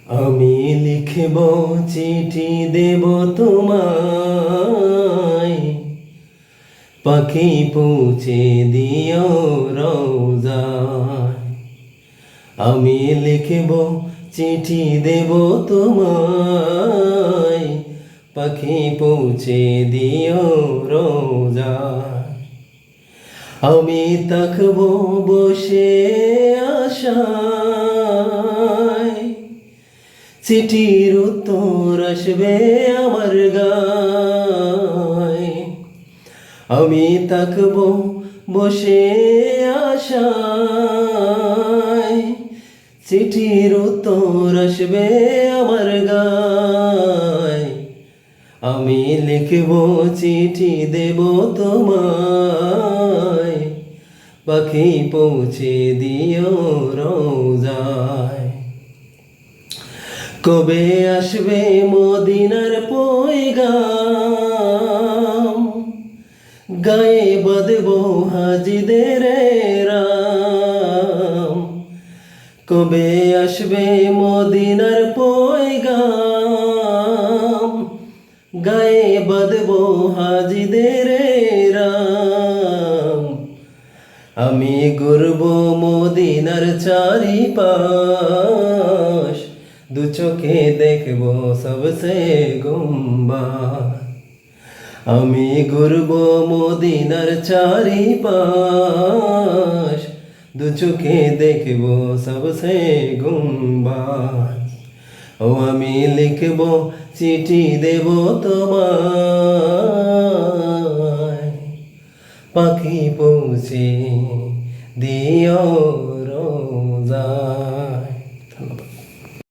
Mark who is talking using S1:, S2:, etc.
S1: আমি লিখব চিঠি দেব তোমায়, পাখি পৌঁছে দিও রওজায়। আমি লিখব চিঠি দেব তোমায়, পাখি পৌঁছে দিও রওজায়। আমি তাকব বসে আশায়, চিঠির উত্তর আসবে আমার গায়। আমি তাকব বসে আশায়, চিঠির উত্তর আসবে আমার গায়। আমি লিখব চিঠি দেব তোমায়, পাখি পৌঁছে দিও রওজায়। কবে আসবে মদিনার পয়গাম, গায়ে বাঁধব হাজিদের রাম। কবে আসবে মদিনার পয়গাম, গায়ে বাঁধব হাজিদের রাম। আমি ঘুরব মদিনার চারিপাশ, দু চোখে দেখব সবসে গুম্বাদ। আমি ঘুরব মদিনার চারিপাশ, দু চোখে দেখব সবসে গুম্বাদ। ও আমি লিখব চিঠি দেব তোমায়, পাখি পৌঁছে দিও রওজায়।